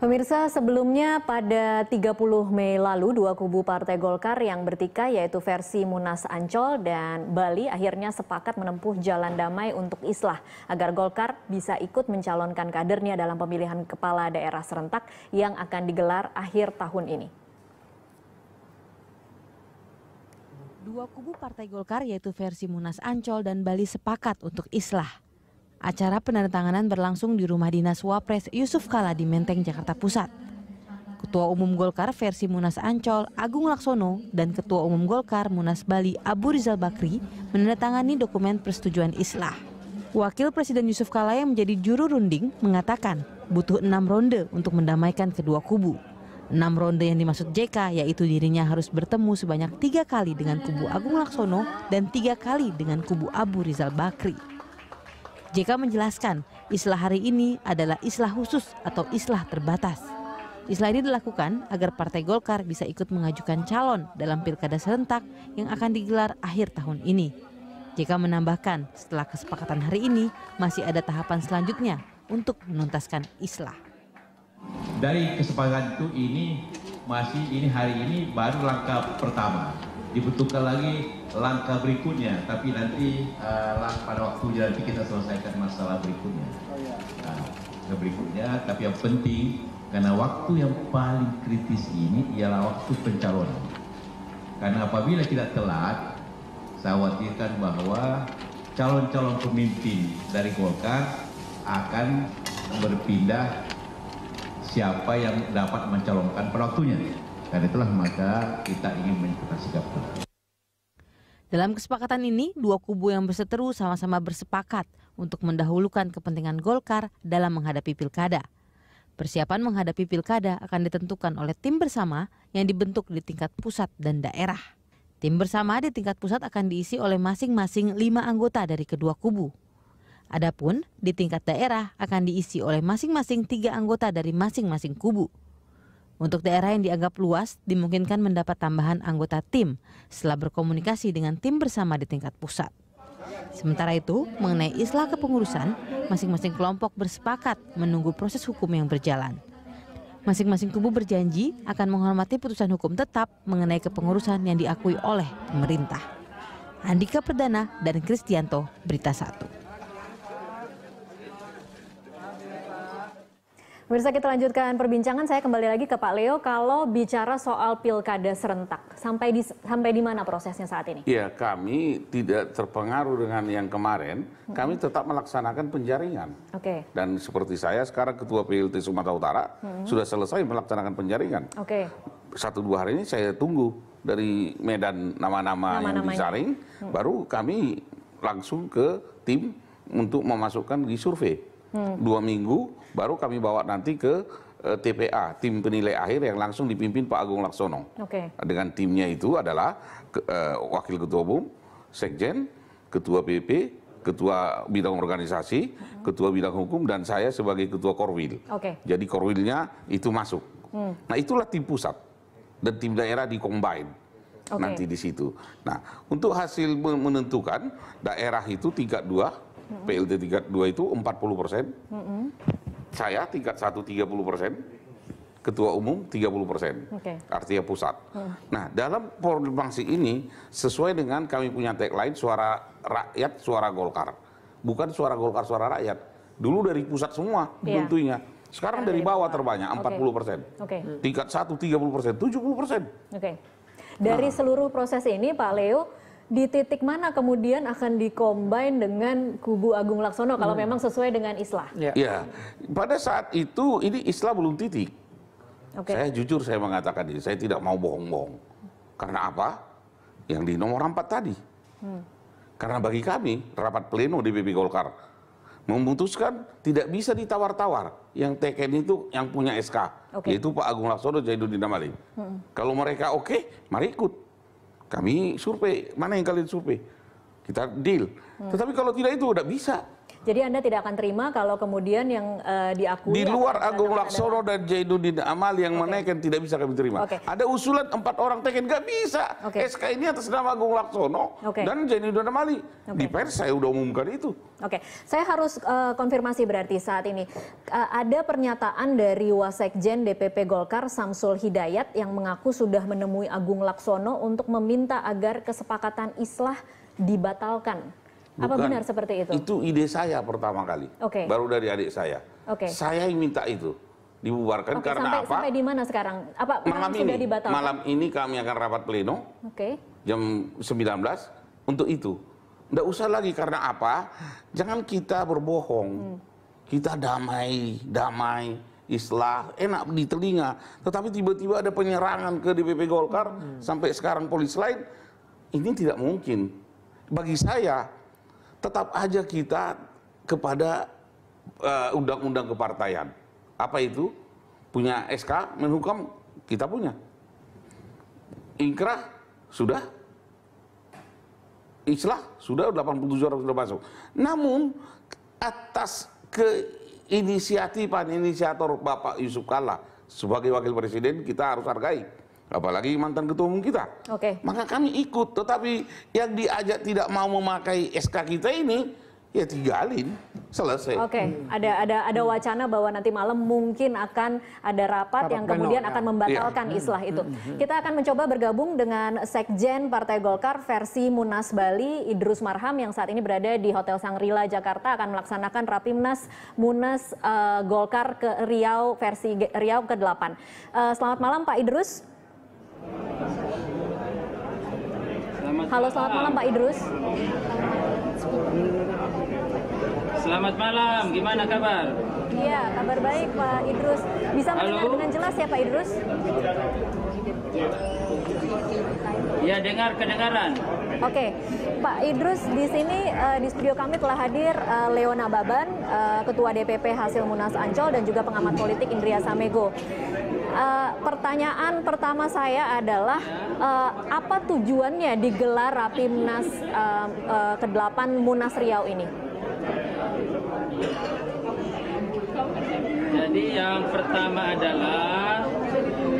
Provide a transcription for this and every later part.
Pemirsa, sebelumnya pada 30 Mei lalu, dua kubu Partai Golkar yang bertikai yaitu versi Munas Ancol dan Bali akhirnya sepakat menempuh jalan damai untuk islah agar Golkar bisa ikut mencalonkan kadernya dalam pemilihan kepala daerah serentak yang akan digelar akhir tahun ini. Dua kubu Partai Golkar yaitu versi Munas Ancol dan Bali sepakat untuk islah. Acara penandatanganan berlangsung di rumah dinas Wapres Yusuf Kala di Menteng, Jakarta Pusat. Ketua Umum Golkar versi Munas Ancol, Agung Laksono, dan Ketua Umum Golkar Munas Bali, Abu Rizal Bakri, menandatangani dokumen persetujuan islah. Wakil Presiden Yusuf Kala yang menjadi juru runding mengatakan butuh 6 ronde untuk mendamaikan kedua kubu. 6 ronde yang dimaksud JK yaitu dirinya harus bertemu sebanyak 3 kali dengan kubu Agung Laksono dan 3 kali dengan kubu Abu Rizal Bakri. JK menjelaskan, islah hari ini adalah islah khusus atau islah terbatas. Islah ini dilakukan agar Partai Golkar bisa ikut mengajukan calon dalam pilkada serentak yang akan digelar akhir tahun ini. JK menambahkan, setelah kesepakatan hari ini, masih ada tahapan selanjutnya untuk menuntaskan islah. Dari kesepakatan itu ini hari ini baru langkah pertama. Dibutuhkan lagi langkah berikutnya, tapi nanti pada waktunya nanti kita selesaikan masalah berikutnya. Tapi yang penting karena waktu yang paling kritis ini ialah waktu pencalonan. Karena apabila kita telat, saya khawatirkan bahwa calon-calon pemimpin dari Golkar akan berpindah siapa yang dapat mencalonkan pada waktunya. Karena itulah maka kita ingin menentukan sikap. Dalam kesepakatan ini, dua kubu yang berseteru sama-sama bersepakat untuk mendahulukan kepentingan Golkar dalam menghadapi pilkada. Persiapan menghadapi pilkada akan ditentukan oleh tim bersama yang dibentuk di tingkat pusat dan daerah. Tim bersama di tingkat pusat akan diisi oleh masing-masing 5 anggota dari kedua kubu. Adapun di tingkat daerah akan diisi oleh masing-masing 3 anggota dari masing-masing kubu. Untuk daerah yang dianggap luas, dimungkinkan mendapat tambahan anggota tim setelah berkomunikasi dengan tim bersama di tingkat pusat. Sementara itu, mengenai islah kepengurusan, masing-masing kelompok bersepakat menunggu proses hukum yang berjalan. Masing-masing kubu berjanji akan menghormati putusan hukum tetap mengenai kepengurusan yang diakui oleh pemerintah. Andika Perdana dan Kristianto, Berita 1. Pemirsa, kita lanjutkan perbincangan. Saya kembali lagi ke Pak Leo. Kalau bicara soal pilkada serentak, sampai di mana prosesnya saat ini? Ya, kami tidak terpengaruh dengan yang kemarin. Kami tetap melaksanakan penjaringan. Oke. Dan seperti saya sekarang Ketua PLT Sumatera Utara sudah selesai melaksanakan penjaringan. Oke. 1-2 hari ini saya tunggu dari Medan nama-nama yang disaring, baru kami langsung ke tim untuk memasukkan di survei. 2 minggu baru kami bawa nanti ke TPA, tim penilai akhir yang langsung dipimpin Pak Agung Laksono. Dengan timnya itu adalah Wakil Ketua Umum, Sekjen, Ketua PP, Ketua Bidang Organisasi, Ketua Bidang Hukum, dan saya sebagai Ketua Korwil. Jadi Korwilnya itu masuk. Nah, itulah tim pusat dan tim daerah dikombine nanti di situ. Nah, untuk hasil menentukan daerah itu tingkat 2, PLT tingkat 2 itu 40%, saya tingkat 1 30%, Ketua Umum 30%, artinya pusat. Nah, dalam formasi ini sesuai dengan kami punya tagline suara rakyat, suara Golkar. Bukan suara Golkar, suara rakyat. Dulu dari pusat semua tentunya. Sekarang dari bawah terbanyak 40%. Tingkat 1 30%, 70%. Dari seluruh proses ini Pak Leo, di titik mana kemudian akan dikombin dengan kubu Agung Laksono kalau memang sesuai dengan islah? Ya, pada saat itu ini islah belum titik. Saya jujur saya mengatakan ini, saya tidak mau bohong-bohong. Karena apa? Yang di nomor 4 tadi. Karena bagi kami rapat pleno DPP Golkar memutuskan tidak bisa ditawar-tawar. Yang teken itu yang punya SK, yaitu Pak Agung Laksono, Zainuddin Amali. Kalau mereka oke, mari ikut. Kami survei, mana yang kalian survei? Kita deal. Tetapi kalau tidak itu udah bisa. Jadi Anda tidak akan terima kalau kemudian yang diakui... Di luar Agung Laksono dan Zainuddin Amali yang menaikkan tidak bisa kami terima. Ada usulan 4 orang teken, nggak bisa. SK ini atas nama Agung Laksono dan Zainuddin Amali. Di pers saya udah umumkan itu. Saya harus konfirmasi berarti saat ini. Ada pernyataan dari Wasekjen DPP Golkar Samsul Hidayat yang mengaku sudah menemui Agung Laksono untuk meminta agar kesepakatan islah dibatalkan. Apa benar seperti itu? Itu ide saya pertama kali. Baru dari adik saya. Saya yang minta itu dibubarkan karena apa? Sampai di mana sekarang? Apa malam sudah ini? Dibatalkan? Malam ini kami akan rapat pleno. Jam 19 untuk itu. Nggak usah lagi karena apa? Jangan kita berbohong. Kita damai, islah, enak di telinga. Tetapi tiba-tiba ada penyerangan ke DPP Golkar sampai sekarang polis lain. Ini tidak mungkin. Bagi saya tetap aja kita kepada undang-undang kepartaian. Apa itu? Punya SK, Menhukam, kita punya. Inkrah, sudah. Islah, sudah 87 orang sudah masuk. Namun, atas inisiator Bapak Yusuf Kalla sebagai Wakil Presiden, kita harus hargai. Apalagi mantan ketua umum kita. Maka kami ikut, tetapi yang diajak tidak mau memakai SK kita ini, ya tinggalin, selesai. Ada wacana bahwa nanti malam mungkin akan ada rapat yang kemudian akan membatalkan islah itu. Kita akan mencoba bergabung dengan Sekjen Partai Golkar versi Munas Bali, Idrus Marham, yang saat ini berada di Hotel Sangrila Jakarta, akan melaksanakan Rapimnas Munas Golkar ke Riau versi Riau ke-8. Selamat malam Pak Idrus. Halo, selamat malam Pak Idrus. Selamat malam, gimana kabar? Iya, kabar baik Pak Idrus. Bisa mendengar dengan jelas ya Pak Idrus? Ya, kedengaran. Pak Idrus, di sini di studio kami telah hadir Leona Baban, Ketua DPP hasil Munas Ancol, dan juga pengamat politik Indria Samego. Pertanyaan pertama saya adalah apa tujuannya digelar Rapimnas ke-8 Munas Riau ini? Jadi yang pertama adalah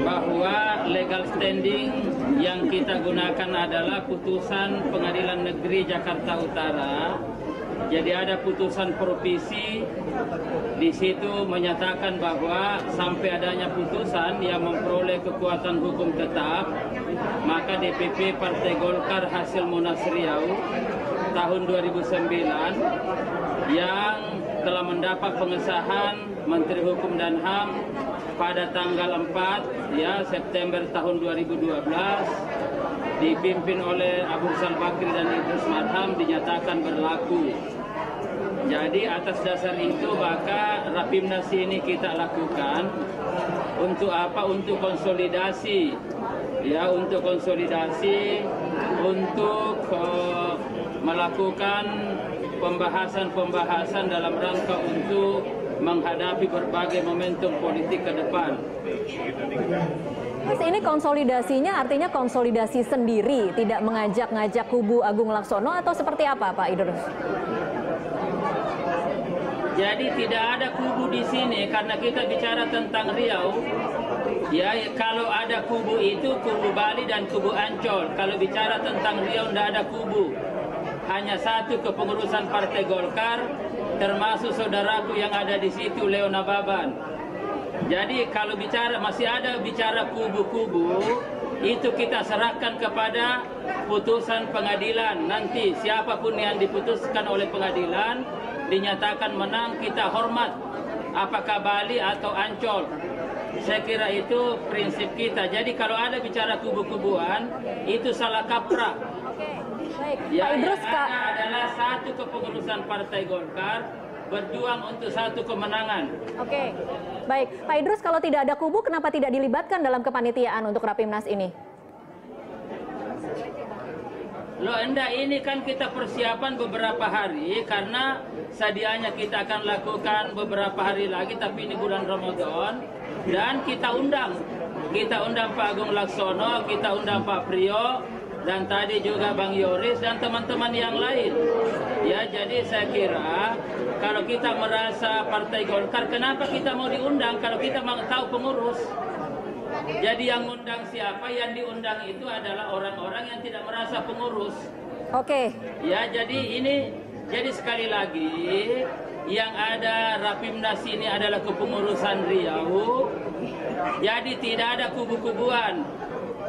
bahwa legal standing yang kita gunakan adalah putusan Pengadilan Negeri Jakarta Utara. Jadi ada putusan provisi di situ menyatakan bahwa sampai adanya putusan yang memperoleh kekuatan hukum tetap, maka DPP Partai Golkar hasil Munas Riau tahun 2009 yang telah mendapat pengesahan Menteri Hukum dan HAM pada tanggal 4 September tahun 2012 dipimpin oleh Abu Rizal Bakri dan Idrus Marham dinyatakan berlaku. Jadi atas dasar itu maka Rapimnas ini kita lakukan untuk apa? Untuk konsolidasi, untuk konsolidasi, untuk melakukan pembahasan-pembahasan dalam rangka untuk menghadapi berbagai momentum politik ke depan. Mas, ini konsolidasinya artinya konsolidasi sendiri, tidak mengajak-ngajak kubu Agung Laksono atau seperti apa Pak Idrus? Jadi tidak ada kubu di sini karena kita bicara tentang Riau. Ya, kalau ada kubu itu kubu Bali dan kubu Ancol. Kalau bicara tentang Riau tidak ada kubu. Hanya satu kepengurusan Partai Golkar, termasuk saudaraku yang ada di situ, Leona Baban. Jadi kalau bicara masih ada bicara kubu-kubu, itu kita serahkan kepada putusan pengadilan. Nanti siapapun yang diputuskan oleh pengadilan dinyatakan menang, kita hormat, apakah Bali atau Ancol. Saya kira itu prinsip kita. Jadi kalau ada bicara kubu-kubuan, itu salah kaprah. Baik, ya, Pak Idrus, yang ada adalah satu kepengurusan Partai Golkar berjuang untuk satu kemenangan. Baik, Pak Idrus, kalau tidak ada kubu, kenapa tidak dilibatkan dalam kepanitiaan untuk Rapimnas ini? Loh, enggak, ini kan kita persiapan beberapa hari karena sedianya kita akan lakukan beberapa hari lagi, tapi ini bulan Ramadan, dan kita undang Pak Agung Laksono, kita undang Pak Priyo, dan tadi juga Bang Yoris dan teman-teman yang lain. Ya, jadi saya kira kalau kita merasa Partai Golkar, kenapa kita mau diundang kalau kita mau tahu pengurus? Jadi yang undang siapa? Yang diundang itu adalah orang-orang yang tidak merasa pengurus. Oke. Ya, jadi sekali lagi yang ada Rapimnas ini adalah kepengurusan Riau. Jadi tidak ada kubu-kubuan.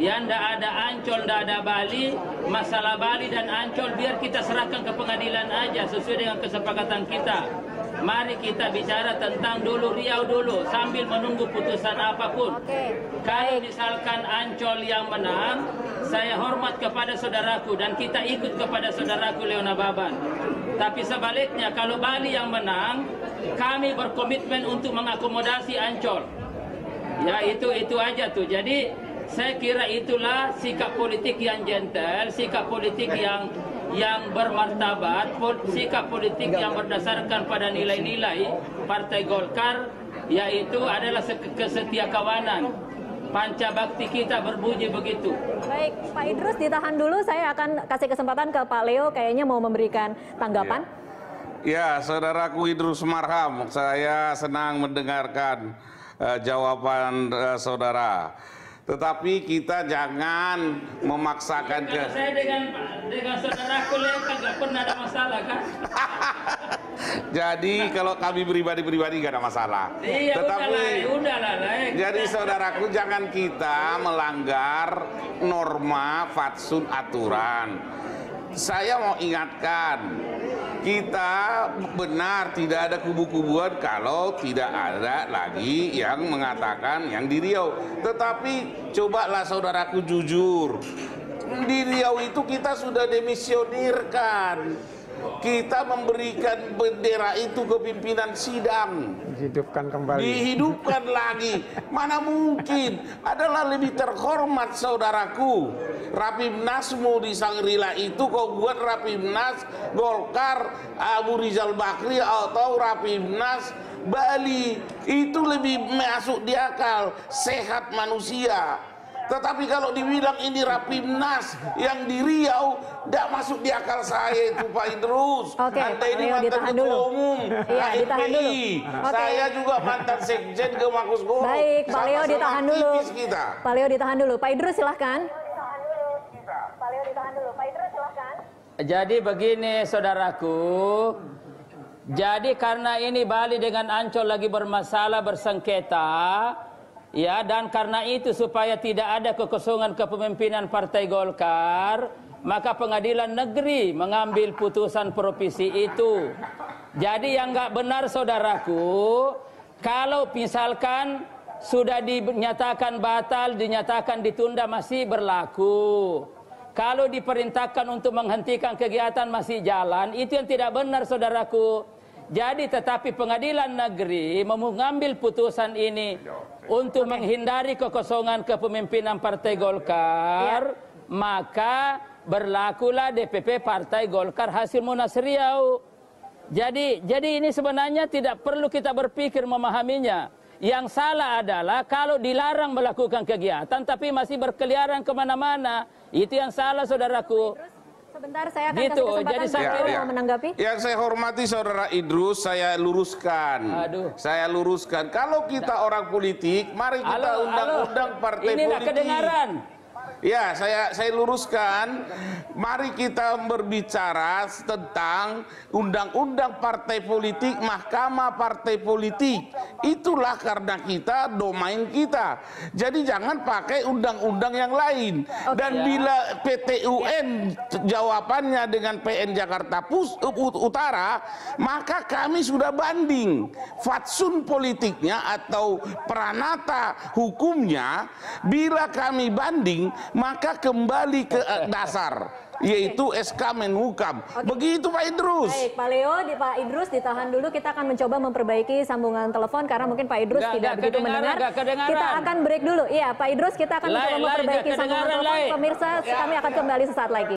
Ya, tidak ada Ancol, tidak ada Bali. Masalah Bali dan Ancol biar kita serahkan ke pengadilan aja sesuai dengan kesepakatan kita. Mari kita bicara tentang dulu Riau dulu sambil menunggu putusan apapun. Kalau misalkan Ancol yang menang, saya hormat kepada saudaraku dan kita ikut kepada saudaraku Leona Baban. Tapi sebaliknya kalau Bali yang menang, kami berkomitmen untuk mengakomodasi Ancol. Ya, itu aja tuh. Jadi saya kira itulah sikap politik yang gentle, sikap politik yang bermartabat, sikap politik yang berdasarkan pada nilai-nilai Partai Golkar, yaitu adalah kesetiakawanan. Panca bakti kita berbunyi begitu. Baik, Pak Idrus ditahan dulu, saya akan kasih kesempatan ke Pak Leo, kayaknya mau memberikan tanggapan. Ya, saudaraku Idrus Marham, saya senang mendengarkan jawaban saudara. Tetapi kita jangan memaksakan ya, saya dengan saudaraku Leo nggak pernah ada masalah kan? Jadi kalau kami pribadi nggak ada masalah. Iya, tetapi udahlah. Jadi saudaraku jangan kita melanggar norma fatsun aturan. Saya mau ingatkan, kita benar tidak ada kubu-kubuan kalau tidak ada lagi yang mengatakan yang di Riau. Tetapi cobalah saudaraku jujur, di Riau itu kita sudah demisionirkan. Kita memberikan bendera itu ke pimpinan sidang. Dihidupkan kembali. Dihidupkan lagi. Mana mungkin. Adalah lebih terhormat saudaraku. Rapimnasmu di Sangrila itu kau buat Rapimnas Golkar Abu Rizal Bakri atau Rapimnas Bali. Itu lebih masuk di akal. Sehat manusia. Tetapi kalau dibilang ini Rapimnas yang di Riau, tidak masuk di akal saya itu Pak Idrus. Anda ini mantan ketua umum HMPI. Saya juga mantan sekjen ke Makus Goro. Baik, Pak Leo ditahan dulu. Pak Leo ditahan dulu. Pak Idrus silahkan. Jadi begini saudaraku. Jadi karena ini Bali dengan Ancol lagi bermasalah, bersengketa. Ya, dan karena itu supaya tidak ada kekosongan kepemimpinan Partai Golkar, maka pengadilan negeri mengambil putusan provisi itu. Jadi yang nggak benar saudaraku, kalau misalkan sudah dinyatakan batal, dinyatakan ditunda masih berlaku. Kalau diperintahkan untuk menghentikan kegiatan masih jalan, itu yang tidak benar saudaraku. Jadi tetapi pengadilan negeri mengambil putusan ini untuk menghindari kekosongan kepemimpinan Partai Golkar, maka berlakulah DPP Partai Golkar hasil Munas Riau. Jadi ini sebenarnya tidak perlu kita berpikir memahaminya. Yang salah adalah kalau dilarang melakukan kegiatan tapi masih berkeliaran kemana-mana. Itu yang salah saudaraku. Sebentar, saya akan kasih kesempatan mau menanggapi. Yang saya hormati saudara Idrus, saya luruskan. Saya luruskan. Kalau kita orang politik, mari kita undang-undang partai politik. Ini nggak kedengaran. Ya, saya luruskan. Mari kita berbicara tentang undang-undang partai politik, mahkamah partai politik. Itulah karena kita domain kita. Jadi jangan pakai undang-undang yang lain. Dan bila PT UN jawabannya dengan PN Jakarta Utara, maka kami sudah banding fatsun politiknya atau peranata hukumnya. Bila kami banding, maka kembali ke dasar, yaitu SK Menhukam. Begitu Pak Idrus. Baik, Pak Leo, Pak Idrus ditahan dulu. Kita akan mencoba memperbaiki sambungan telepon karena mungkin Pak Idrus tidak begitu mendengar. Kita akan break dulu. Iya, Pak Idrus, kita akan mencoba memperbaiki sambungan telepon. Pemirsa, kami akan kembali sesaat lagi.